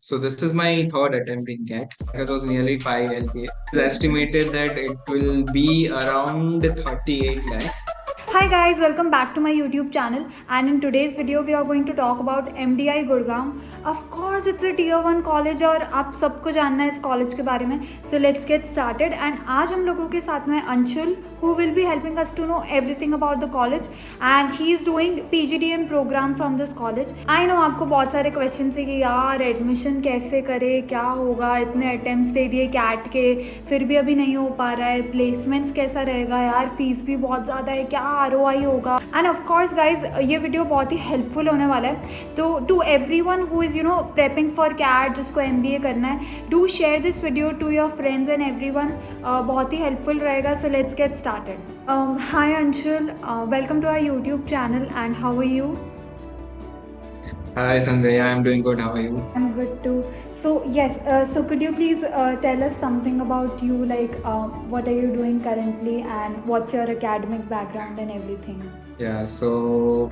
So this is my third attempt in CAT. It was nearly 5 LPA. It's estimated that it will be around 38 lakhs. Hi guys, welcome back to my YouTube channel, and in today's video we are going to talk about MDI Gurgaon. Of course it's a tier 1 college और आप सबको जानना है इस college के बारे में. So let's get started. And आज हम लोगों के साथ में Anshul, who will be helping us to know everything about the college, and he is doing PGDM program from this college. I know आपको बहुत सारे questions है कि यार एडमिशन कैसे करे, क्या होगा, इतने अटेम्प्ट्स दे दिए कैट के फिर भी अभी नहीं हो पा रहा है, प्लेसमेंट्स कैसा रहेगा यार, फीस भी बहुत ज़्यादा है, क्या ROI होगा. एंड ऑफ कोर्स गाइज ये वीडियो बहुत ही हेल्पफुल होने वाला है. तो to everyone who is prepping for CAT, जिसको MBA करना है, do share this video to your friends and everyone. बहुत ही हेल्पफुल रहेगा. So let's get started. Hi Anshul, welcome to our YouTube channel and how are you? Hi Sanjay, I'm doing good. How are you? I'm good too. So yes, so could you please tell us something about you, like what are you doing currently and what's your academic background and everything? Yeah, so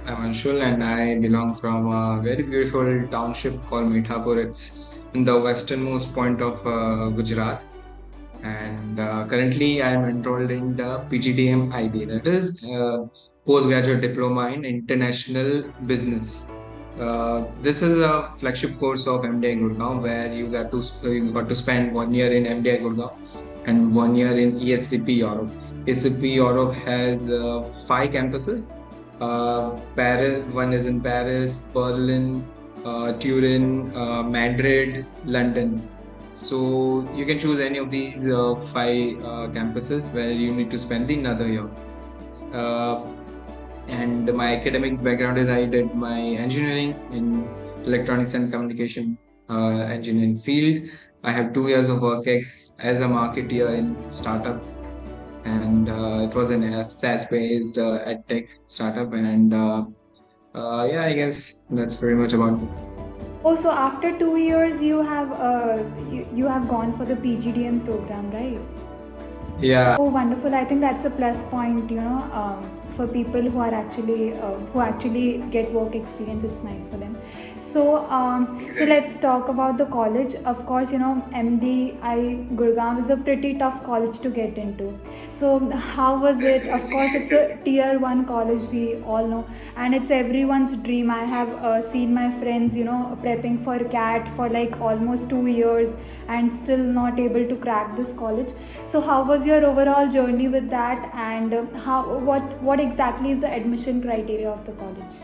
I'm Anshul and I belong from a very beautiful township called Mithapur. It's in the westernmost point of Gujarat. And currently I'm enrolled in the PGDM IB, that is Postgraduate Diploma in International Business. This is a flagship course of MDI Gurgaon where you got to spend 1 year in MDI Gurgaon and 1 year in ESCP Europe. ESCP Europe has 5 campuses. Paris, one is in Paris, Berlin, Turin, Madrid, London. So you can choose any of these 5 campuses where you need to spend another year. And my academic background is I did my engineering in electronics and communication engineering field. I have 2 years of work as a marketeer in startup, and it was a SaaS-based edtech startup. And yeah, I guess that's pretty much about it. Oh, so after 2 years you have gone for the PGDM program, right? Yeah. Oh, wonderful. I think that's a plus point, for people who actually get work experience. It's nice for them. So let's talk about the college. Of course, MDI Gurgaon is a pretty tough college to get into. So how was it? Of course, it's a tier 1 college, we all know, and it's everyone's dream. I have seen my friends, prepping for CAT for like almost 2 years and still not able to crack this college. So how was your overall journey with that, and what exactly is the admission criteria of the college?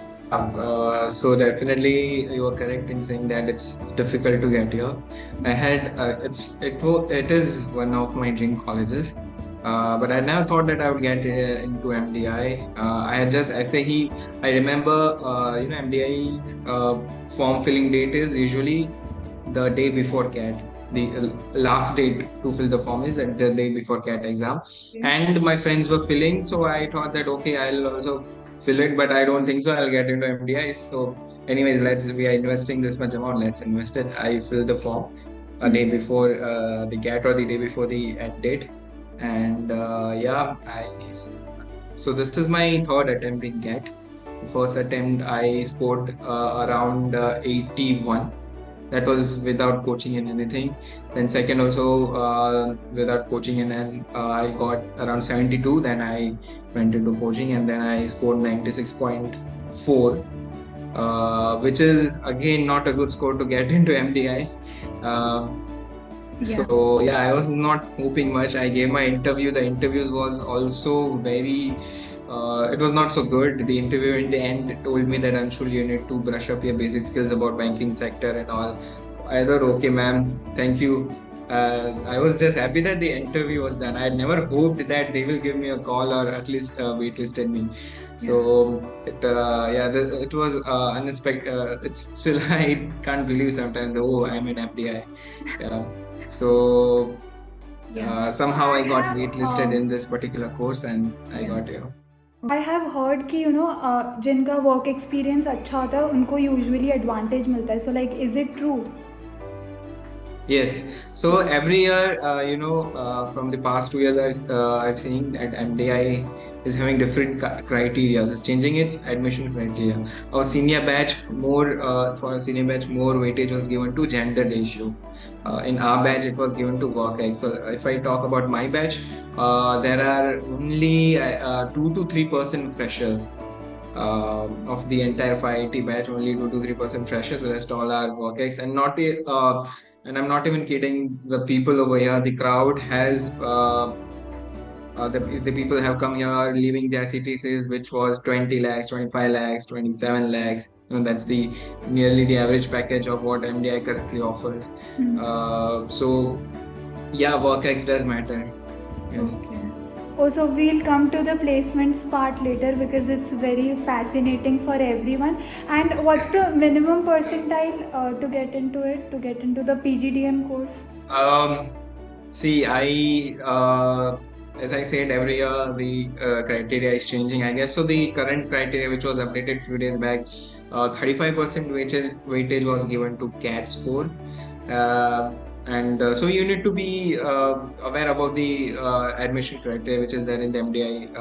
So definitely you are correct in saying that it's difficult to get here. I had it is one of my dream colleges, but I never thought that I would get into MDI. I had just I remember MDI's form filling date is usually the day before CAT. The last date to fill the form is the day before CAT exam. And my friends were filling, so I thought that okay, I'll also fill it, but I don't think so I'll get into MDI. So anyways, we are investing this much amount, let's invest it. I filled the form a day before the CAT or the day before the end date. And so this is my third attempt in CAT. First attempt I scored around 81. That was without coaching and anything. Then second also without coaching, and then I got around 72. Then I went into coaching, and then I scored 96.4, which is again not a good score to get into MDI. So yeah, I was not hoping much. I gave my interview. The interview was also very it was not so good. The interview in the end told me that Anshul, you need to brush up your basic skills about banking sector and all. So I thought, okay, ma'am, thank you. I was just happy that the interview was done. I had never hoped that they will give me a call or at least waitlisted me. So it was unexpected. It's still I can't believe sometimes. Oh, I'm in MDI. So somehow I got waitlisted in this particular course, and I got here. I have heard कि जिनका work experience अच्छा होता है उनको usually advantage मिलता है. So like, is it true? Yes. So every year, from the past 2 years, I've seen that MDI is having different criteria. It's changing its admission criteria. Our senior batch, more for our senior batch, more weightage was given to gender ratio. In our batch, it was given to work ex. So if I talk about my batch, there are only 2 to 3% freshers of the entire 580 batch, only 2 to 3% freshers. The rest all are work ex, and not and I'm not even kidding. The people over here, the crowd has the people have come here leaving their CTCs, which was 20 lakhs, 25 lakhs, 27 lakhs. That's the nearly the average package of what MDI currently offers. So yeah, work ex does matter. Yes. Okay. Oh, so we'll come to the placements part later because it's very fascinating for everyone. And what's the minimum percentile to get into it, to get into the PGDM course? See, as I said, every year the criteria is changing, I guess. So the current criteria, which was updated few days back, 35% weightage was given to CAT score. And so you need to be aware about the admission criteria, which is there in the MDI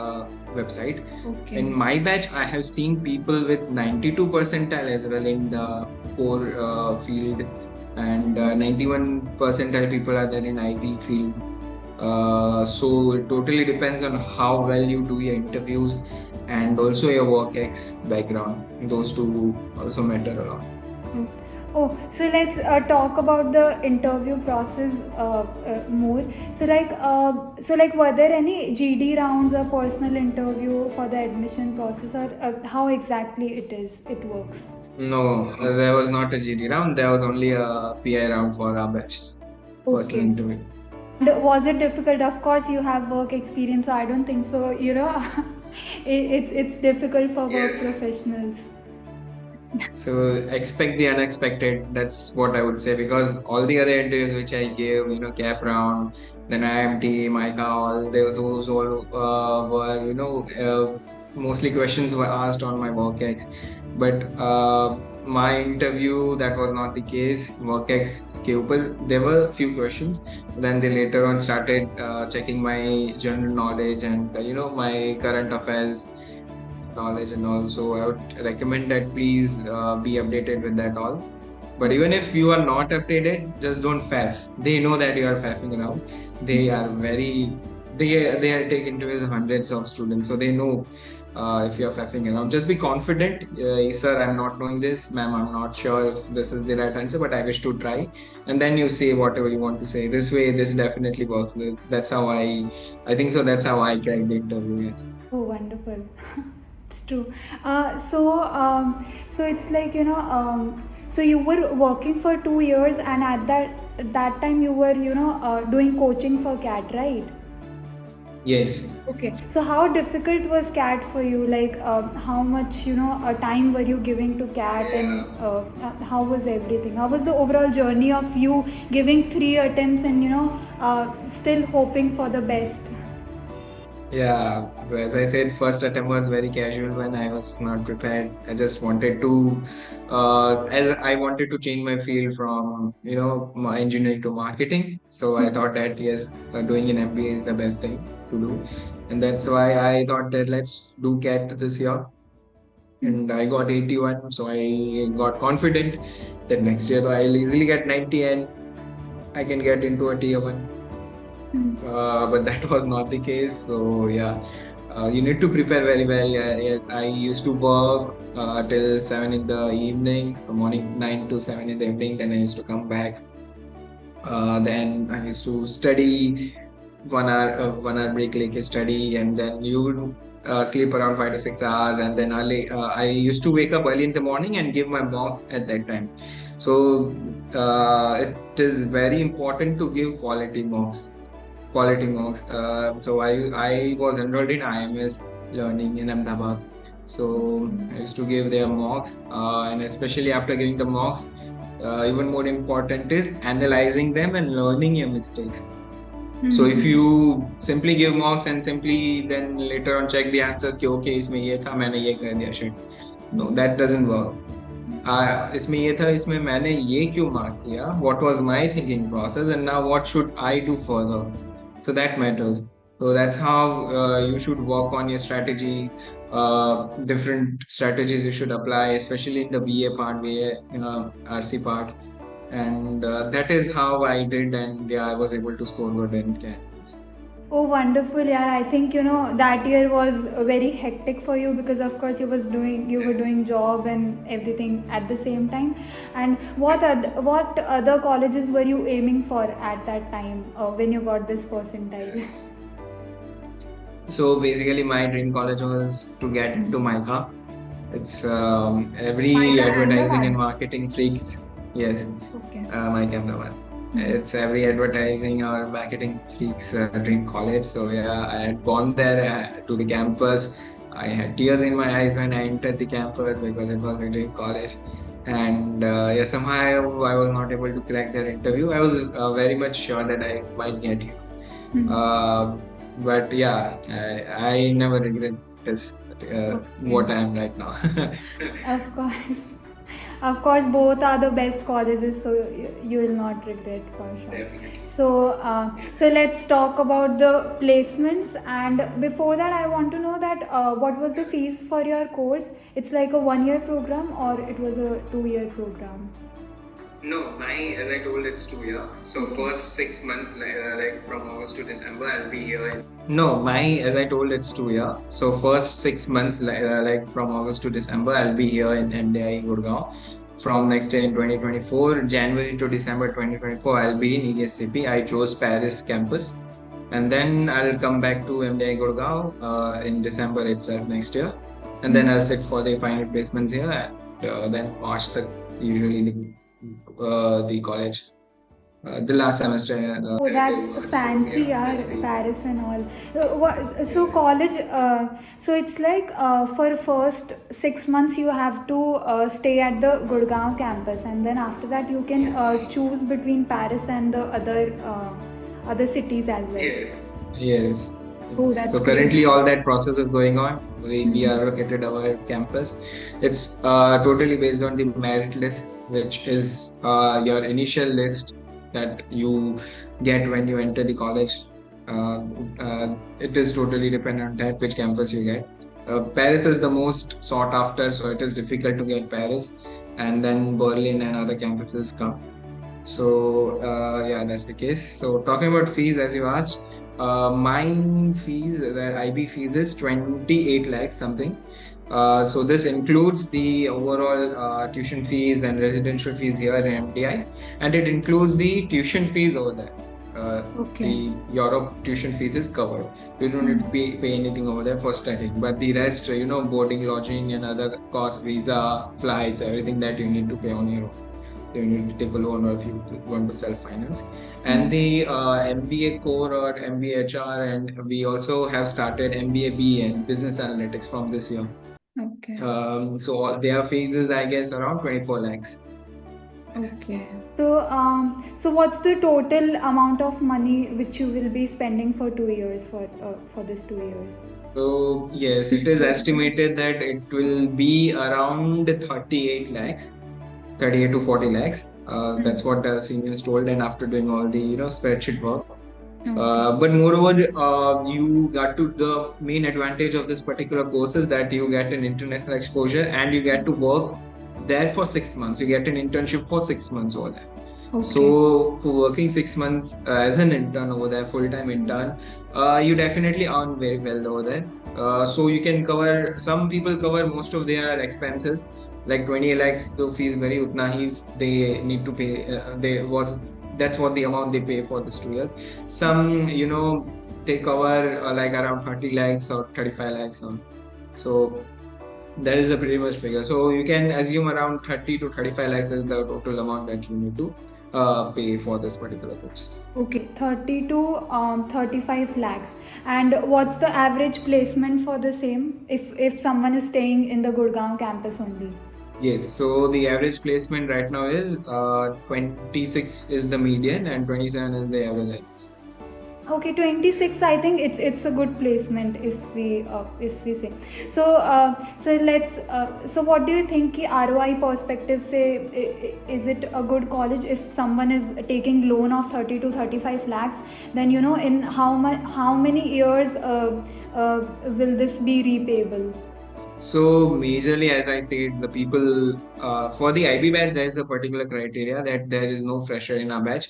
website. Okay. In my batch, I have seen people with 92 percentile as well in the core field, and 91 percentile people are there in IB field. So it totally depends on how well you do your interviews and also your work ex background. Those two also matter a lot. Oh, so let's talk about the interview process more. So like, were there any GD rounds or personal interview for the admission process, or how exactly it works? No, there was not a GD round. There was only a PI round for our batch. Personal interview. And was it difficult? Of course, you have work experience, so I don't think so. It's difficult for work professionals. So expect the unexpected. That's what I would say, because all the other interviews which I gave, CAP round, then IMT, MICA, those all were, mostly questions were asked on my work ex. But my interview, that was not the case. Work ex there were a few questions. Then they later on started checking my general knowledge and my current affairs knowledge and all. So I would recommend that please be updated with that all. But even if you are not updated, just don't faff. They know that you are faffing around. They are they take interviews of hundreds of students, so they know if you are faffing around. Just be confident. Sir, I'm not knowing this. Ma'am, I'm not sure if this is the right answer, but I wish to try. And then you say whatever you want to say. This way, this definitely works. That's how I think so. That's how I cracked the interview. Yes. Oh, wonderful. It's true. So it's like, so you were working for 2 years, and at that time you were doing coaching for CAT, right? Yes. Okay. So how difficult was CAT for you? Like, how much time were you giving to CAT, and how was everything? How was the overall journey of you giving 3 attempts and still hoping for the best? Yeah, so as I said, first attempt was very casual when I was not prepared. I just wanted to, as I wanted to change my field from, my engineering to marketing. So I thought that yes, doing an MBA is the best thing to do. And that's why I thought that let's do CAT this year. And I got 81, so I got confident that next year I'll easily get 90 and I can get into a tier 1. But that was not the case. So yeah, you need to prepare very well. Yes, I used to work till 7 in the evening, from morning 9 to 7 in the evening. Then I used to come back. Then I used to study 1 hour break, like study, and then you would sleep around 5 to 6 hours. And then I used to wake up early in the morning and give my mocks at that time. So it is very important to give quality mocks. So I was enrolled in IMS learning in Ahmedabad. So I used to give their mocks, and especially after giving the mocks, even more important is analyzing them and learning your mistakes. So if you simply give mocks and simply then later on check the answers, okay, इसमें ये था, मैंने ये कर दिया, shit. No, that doesn't work. इसमें ये था, इसमें मैंने ये क्यों मार्क किया, what was my thinking process, and now what should I do further. So that matters. So that's how you should work on your strategy. Different strategies you should apply, especially in the BA part, BA RC part, and that is how I did, and yeah, I was able to score good in CAT. Oh, wonderful! Yeah, I think that year was very hectic for you because of course you were doing job and everything at the same time. And what other colleges were you aiming for at that time when you got this percentile? So basically, my dream college was to get into MICA. It's every MICA advertising and Ahmedabad. marketing freaks. Yes, Okay. MICA Ahmedabad. It's every advertising or marketing freaks dream college. So yeah, I had gone there to the campus. I had tears in my eyes when I entered the campus because it was my dream college. And yeah, somehow I was not able to crack their interview. I was very much sure that I might get here. But yeah, I never regret this, what I am right now. Of course. Of course, both are the best colleges, so you will not regret for sure. Definitely. So let's talk about the placements. And before that, I want to know that what was the fees for your course? It's like a 1 year program or it was a 2 year program? No, as I told, it's 2 year. So first 6 months, like from August to December, I'll be here. No, as I told, it's 2 year. So first 6 months, like from August to December, I'll be here in MDI Gurgaon. From next year in 2024, January to December 2024, I'll be in ESCP. I chose Paris campus. And then I'll come back to MDI Gurgaon in December itself next year. And then I'll sit for the final placements here. And then March, usually the college. The last semester. Oh, that's fancy, yeah, Paris and all. So college, so it's like for first 6 months you have to stay at the Gurgaon campus, and then after that you can choose between Paris and the other cities as well. Yes. Oh, that's so great. currently all that process is going on. We are allocated our campus. It's totally based on the merit list, which is your initial list that you get when you enter the college. It is totally dependent on that which campus you get. Paris is the most sought after, so it is difficult to get Paris, and then Berlin and other campuses come. So yeah, that's the case. So talking about fees, as you asked, mine fees, the IB fees is 28 lakhs something. So this includes the overall tuition fees and residential fees here in MDI, and it includes the tuition fees over there. The Europe tuition fees is covered. You don't need to pay anything over there for studying. But the rest, boarding, lodging, and other costs, visa, flights, everything that you need to pay on your own. You need to take a loan, or if you want to self-finance. And the MBA core or MBA HR, and we also have started MBA B and business analytics from this year. Okay. So their fees is, I guess, around 24 lakhs. Okay. So what's the total amount of money which you will be spending for 2 years for this 2 years? So yes, it is estimated that it will be around 38 lakhs. 38 to 40 lakhs. That's what the seniors told, and after doing all the spreadsheet work. But moreover, you got to the main advantage of this particular course is that you get an international exposure and you get to work there for 6 months. You get an internship for 6 months over there. So for working 6 months as an intern over there, full-time intern, you definitely earn very well over there. So you can cover, some people cover most of their expenses, like 20 lakhs the fees very utna hi they need to pay. That's what the amount they pay for this 2 years. Some they cover like around 30 lakhs or 35 lakhs on. So that is a pretty much figure. So you can assume around 30 to 35 lakhs is the total amount that you need to pay for this particular course. Okay, 30 to 35 lakhs. And what's the average placement for the same if someone is staying in the Gurgaon campus only? Yes, so the average placement right now is 26 is the median and 27 is the average. Okay, 26. I think it's a good placement if we say. So so let's so what do you think ki ROI perspective say is it a good college if someone is taking loan of 30 to 35 lakhs, then you know in how many years will this be repayable? So majorly, as I said, the people for the IB batch, there is a particular criteria that there is no fresher in our batch.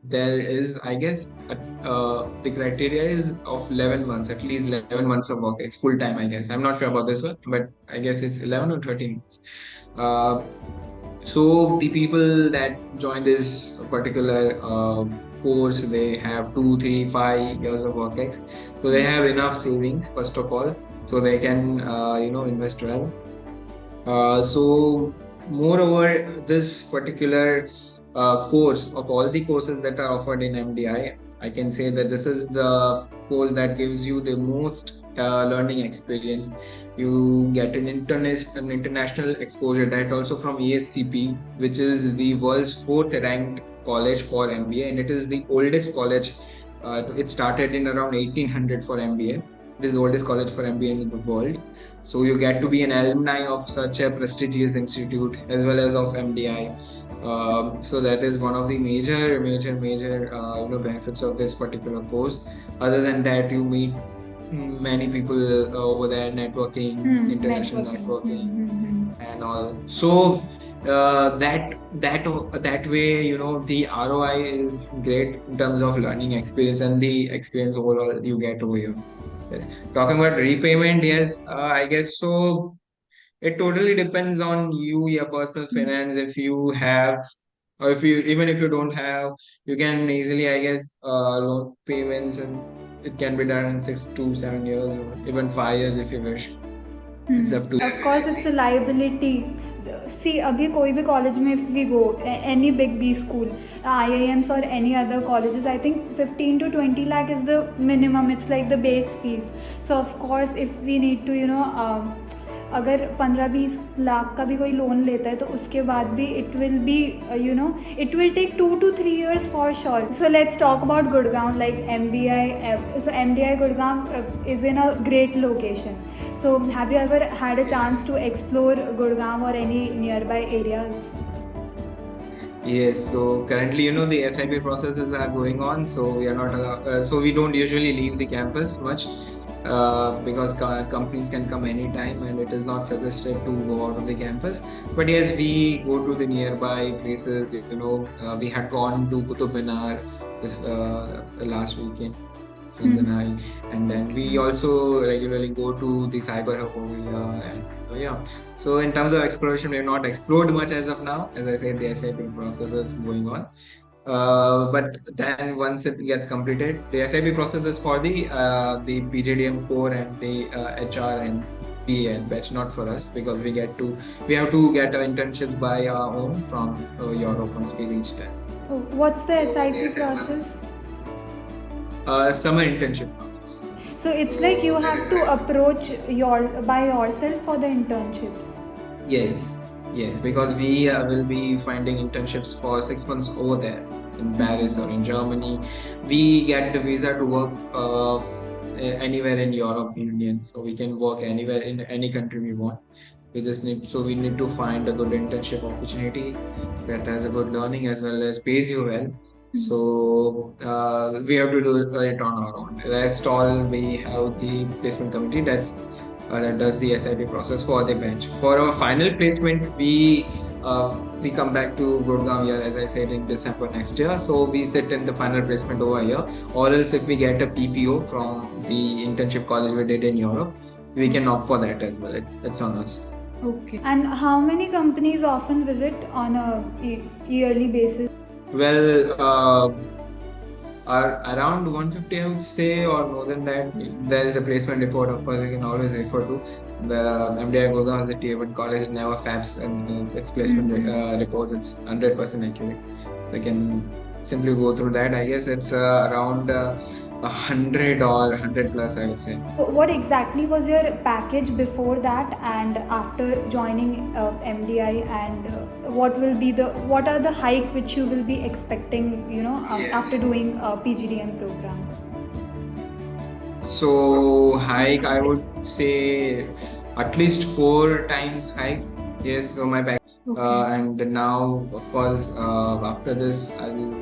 There is, I guess, the criteria is of 11 months, at least 11 months of work. It's full time, I guess. I'm not sure about this one, but I guess it's 11 or 13 months. So the people that join this particular course, they have 2, 3, 5 years of work ex. So they have enough savings, first of all, so they can invest well. So moreover, this particular course, of all the courses that are offered in MDI, I can say that this is the course that gives you the most learning experience. You get an international exposure, that also from ESCP, which is the world's fourth ranked college for MBA, and it is the oldest college. It started in around 1800 for MBA. It is the oldest college for MBA in the world. So you get to be an alumni of such a prestigious institute as well as of MDI. So that is one of the major benefits of this particular course. Other than that, you meet many people over there, networking, international networking, and all. So that way, the ROI is great in terms of learning experience and the experience overall you get over here. Yes. Talking about repayment, yes, I guess so. It totally depends on you, your personal finance. If you have, or if you even if you don't have, you can easily, I guess, loan payments, and it can be done in 6 to 7 years, or even 5 years if you wish. It's up to you. Of course, it's a liability. See, अभी कोई भी college में if we go any big B school, IIMs or any other colleges, I think 15 to 20 lakh is the minimum. It's like the base fees. So of course, if we need to अगर 15-20 लाख का भी कोई loan लेता है तो उसके बाद भी it will be it will take 2 to 3 years for sure. So let's talk about Gurgaon, like MDI. So MDI Gurgaon is in a great location. So have you ever had a chance to explore Gurgaon or any nearby areas? Yes, so currently, the SIP processes are going on, so we are not allowed, so we don't usually leave the campus much because companies can come anytime, and it is not suggested to go out of the campus. But yes, we go to the nearby places. We had gone to Qutub Minar this last weekend, friends and I, and then we also regularly go to the cyber hub over here, and yeah. So in terms of exploration, we have not explored much as of now. As I said, the SIP process is going on. But then once it gets completed, the SIP process is for the PGDM core and the HR and PA batch, not for us, because we have to get our internships by our own from Europe once we reach there. What's the SIP process? Summer internship process. So it's like you have to approach by yourself for the internships. Yes, because we will be finding internships for 6 months over there in Paris or in Germany. We get the visa to work anywhere in Europe, Union, so we can work anywhere in any country we want. We need to find a good internship opportunity that has a good learning as well as pays you well. So we have to do it on our own. Rest all, we have the placement committee that does the SIP process for the bench. For our final placement, we come back to Gurgaon here, as I said, in December next year. So we sit in the final placement over here, or else if we get a PPO from the internship college we did in Europe, we can opt for that as well. It's on us. Okay. And how many companies often visit on a yearly basis? Well, around 150, I would say, or more than that. There is the placement report, of course, you can always refer to. The MDI Gurgaon has a tier 1 college, never faps, and its placement reports, it's 100% accurate. We can simply go through that. I guess it's around 100 or 100 plus, I would say. What exactly was your package before that and after joining MDI, and what are the hike which you will be expecting, after Yes. doing PGDM program? So hike, I would say at least 4 times hike. Yes, so my package. Okay. And now, of course, after this, I'll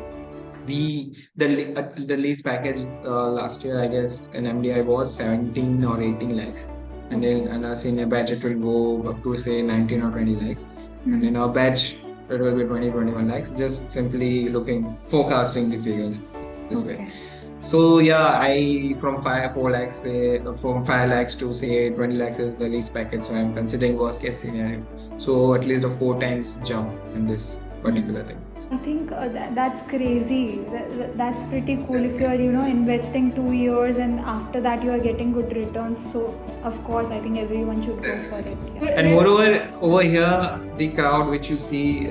be the least package last year, I guess, in MDI was 17 or 18 lakhs. And Okay. in a senior batch, it will go up to say 19 or 20 lakhs. And in our batch, it will be 20, 21 lakhs. Just simply forecasting the figures this way. Okay. So yeah, I from 4 lakhs, say from 5 lakhs to say 20 lakhs is the least package. So I'm considering worst case scenario. So at least a 4 times jump in this particular thing. I think that's crazy. That's pretty cool if you're, investing 2 years and after that you are getting good returns. So, of course, I think everyone should go for it. Yeah. And moreover, over here, the crowd which you see,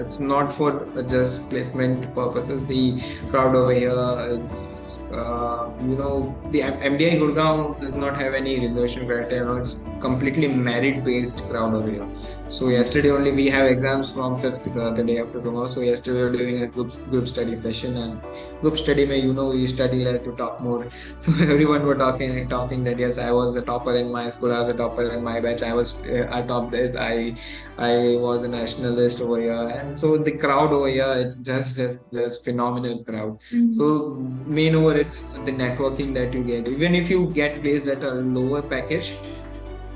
it's not for just placement purposes. The crowd over here is, the MDI Gurgaon does not have any reservation criteria. It's completely merit-based crowd over here. So yesterday only we have exams from 5th, the day after tomorrow. So yesterday we were doing a group study session, and group study mein, you study less, you talk more. So everyone were talking that yes, I was a topper in my school, I was a topper in my batch, I topped this, I was a nationalist over here. And so the crowd over here, it's just phenomenal crowd. So main over, it's the networking that you get. Even if you get placed at a lower package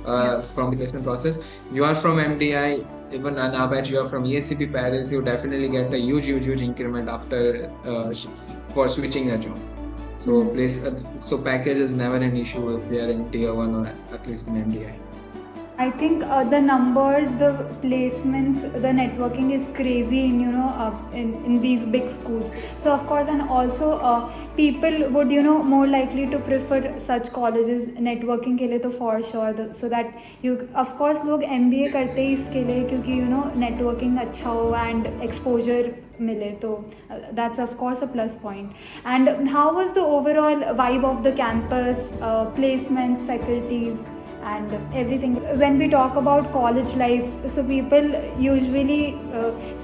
from the placement process, you are from MDI, even in our batch, you are from ESCP Paris, you definitely get a huge increment after for switching a job. So package is never an issue if we are in tier 1 or at least in MDI. I think the numbers, the placements, the networking is crazy in in these big schools. So of course, and also people would more likely to prefer such colleges networking के लिए तो for sure, so that you of course लोग MBA करते ही इसके लिए क्योंकि networking अच्छा हो and exposure मिले तो that's of course a plus point. And how was the overall vibe of the campus, placements, faculties, and everything? When we talk about college life, so people usually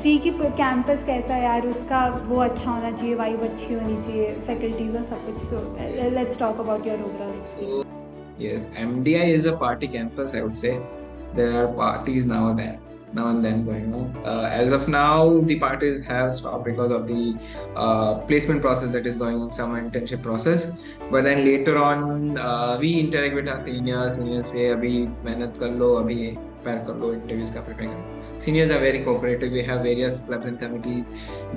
see कि campus कैसा है यार, उसका वो अच्छा होना चाहिए, vibe अच्छी होनी चाहिए, faculties और सब कुछ. So let's talk about your overall experience. Yes, MDI is a party campus, I would say. There are parties now and then going on. As of now, the parties have stopped because of the placement process that is going on, summer internship process. But then later on, we interact with our seniors. Seniors say, "Abhi mehnat kar lo, abhi prepare kar lo, interviews ka prepare kar lo." Seniors are very cooperative. We have various clubs and committees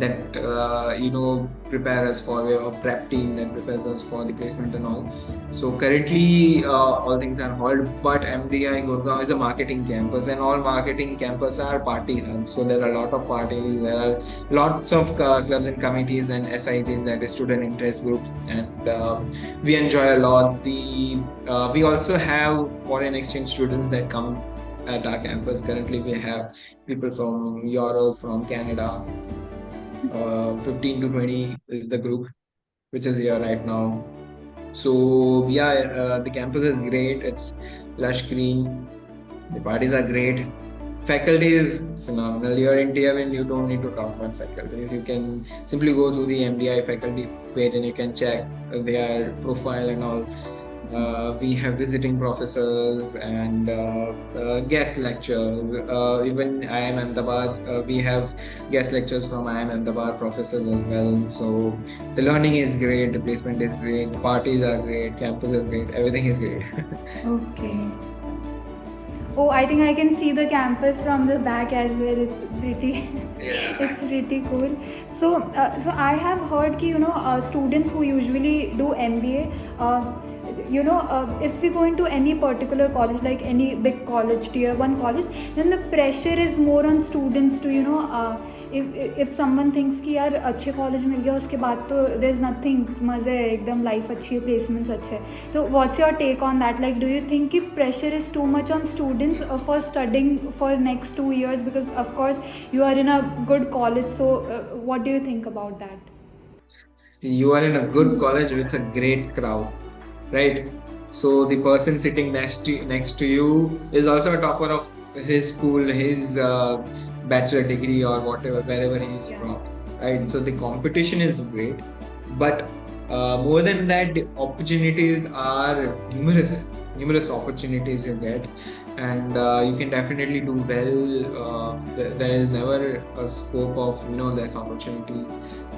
that prepare us for a prep team that prepares us for the placement and all. So currently, all things are hold, but MDI Gurgaon is a marketing campus, and all marketing campus are party hubs. So there are a lot of parties. There are lots of clubs and committees and SIGs, that is student interest groups, and we enjoy a lot. We also have foreign exchange students that come at our campus. Currently, we have people from Europe, from Canada. 15 to 20 is the group which is here right now. So yeah, the campus is great. It's lush green. The parties are great. Faculty is phenomenal. You're in tier when you don't need to talk about faculties. You can simply go to the MDI faculty page and you can check their profile and all. We have visiting professors and guest lectures. Even IIM Ahmedabad, we have guest lectures from IIM Ahmedabad professors as well. So the learning is great, the placement is great, parties are great, campus is great, everything is great. Okay. Oh, I think I can see the campus from the back as well. It's pretty, it's pretty cool. So, I have heard that students who usually do MBA, if we go into any particular college, like any big college, tier 1 college, then the pressure is more on students to if someone thinks कि यार अच्छे college मिल गया उसके बाद तो there is nothing, मज़े है एकदम, लाइफ अच्छी है, प्लेसमेंट्स अच्छे हैं. तो what's your take on that? Like, do you think कि pressure is too much on students for studying for next 2 years, because of course you are in a good college, so what do you think about that? See, you are in a good college with a great crowd, right? So the person sitting next to you is also a topper of his school, his bachelor degree or whatever, wherever he is from, right? So the competition is great, but more than that, the opportunities are numerous opportunities you get, and you can definitely do well. There is never a scope of less opportunities.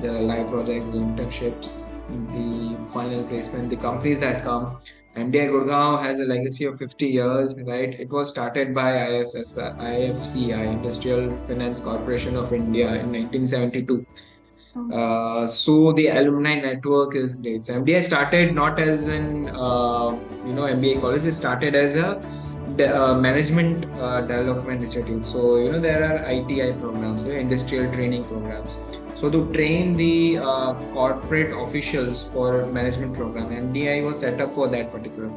There are live projects, the internships, the final placement, the companies that come. MDI Gurgaon has a legacy of 50 years, right? It was started by IFCI, Industrial Finance Corporation of India, in 1972. So the alumni network is great. So MDI started not as an MBA college. It started as a management development institute. So there are ITI programs, industrial training programs. So to train the corporate officials for management program, MDI was set up for that particular.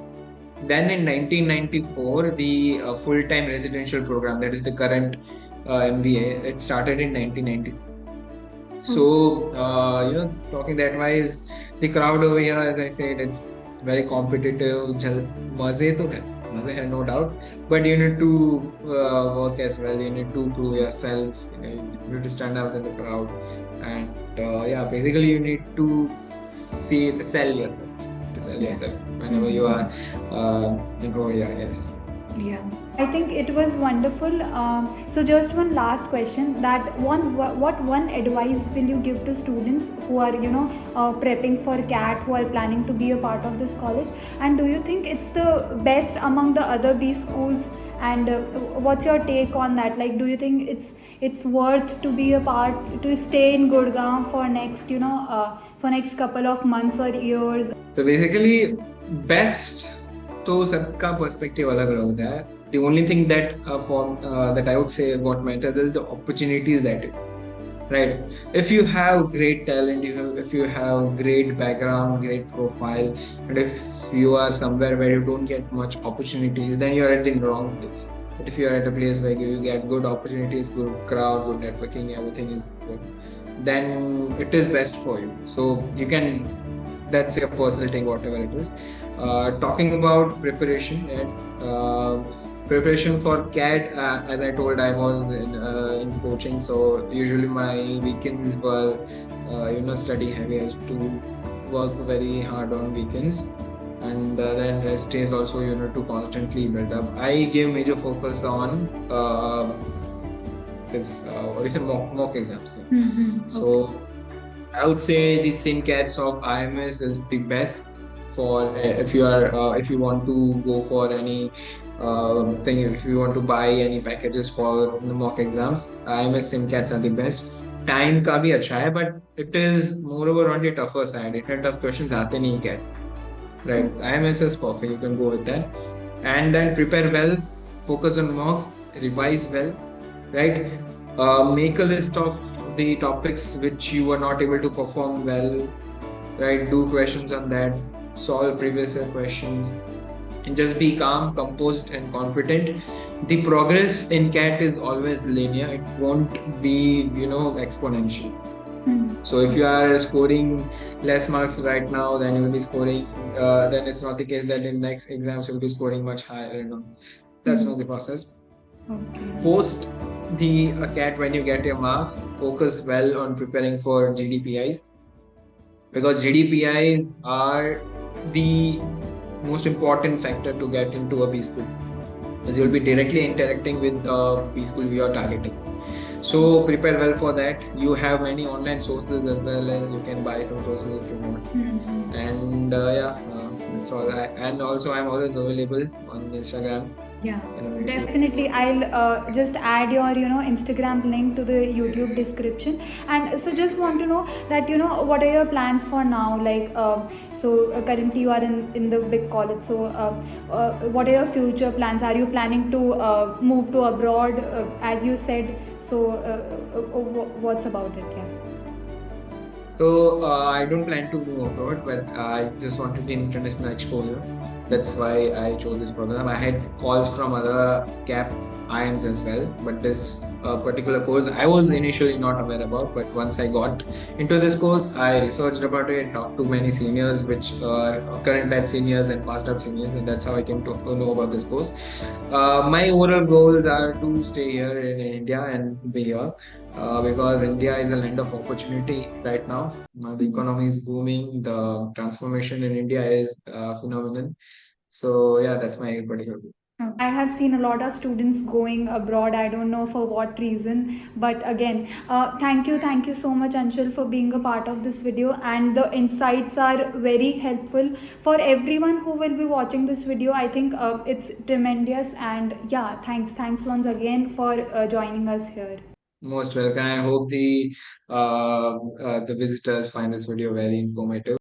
Then in 1994, the full-time residential program, that is the current MBA, it started in 1994. So, talking that wise, the crowd over here, as I said, it's very competitive. Maze to hai, maze hai, no doubt. But you need to work as well. You need to prove yourself. You need to stand out in the crowd. And basically, you need to sell yourself. To sell yourself whenever you are over here, yes. Yeah, I think it was wonderful. So just one last question: that what one advice will you give to students who are prepping for CAT, who are planning to be a part of this college? And do you think it's the best among the other B schools? And what's your take on that? Like, do you think it's worth to be a part, to stay in Gurgaon for next couple of months or years? So basically, best तो सबका perspective अलग अलग होता है. The only thing that that I would say what matters is the opportunities that you, right? If you have great talent, if you have great background, great profile, and if you are somewhere where you don't get much opportunities, then you are at the wrong place. But if you are at a place where you get good opportunities, good crowd, good networking, everything is good, then it is best for you. So you can, that's your personal thing, whatever it is. Talking about preparation and preparation for CAT, as I told, I was in coaching, so usually my weekends were study heavy. I used to work very hard on weekends, and then rest days also to constantly build up. I gave major focus on this mock exams. So I would say the SimCats of IMS is the best for if you want to go for any thing, if you want to buy any packages for the mock exams. IMS SimCats are the best. Time का भी अच्छा है, but it is moreover on the tougher side. इतने tough questions आते नहीं CAT. Right, IMS is perfect. You can go with that, and then prepare well, focus on mocks, revise well, right? Make a list of the topics which you were not able to perform well, right? Do questions on that, solve previous year questions, and just be calm, composed, and confident. The progress in CAT is always linear. It won't be, exponential. So if you are scoring less marks right now, then you will be scoring. Then it's not the case that in next exams you'll be scoring much higher. That's not the process. Okay. Post the CAT, when you get your marks, focus well on preparing for GDPIs, because GDPIs are the most important factor to get into a B school, because you'll be directly interacting with the B school you are targeting. So prepare well for that. You have many online sources, as well as you can buy some sources if you want. And that's all. And also I'm always available on Instagram. Yeah, definitely. I'll just add your Instagram link to the YouTube description. And so just want to know that what are your plans for now? Like currently you are in the big college. So what are your future plans? Are you planning to move to abroad, as you said? So what's about it? Yeah. So I don't plan to move abroad, but I just wanted international exposure. That's why I chose this program. I had calls from other CAP IMs as well, but this particular course I was initially not aware about. But once I got into this course, I researched about it, talked to many seniors, which current batch seniors and past out seniors, and that's how I came to know about this course. My overall goals are to stay here in India and be here because India is a land of opportunity right now. The economy is booming. The transformation in India is phenomenal. So yeah, that's my particular goal. I have seen a lot of students going abroad. I don't know for what reason, but again, thank you so much, Anshul, for being a part of this video. And the insights are very helpful for everyone who will be watching this video. I think it's tremendous. And yeah, thanks once again for joining us here. Most welcome. I hope the visitors find this video very informative.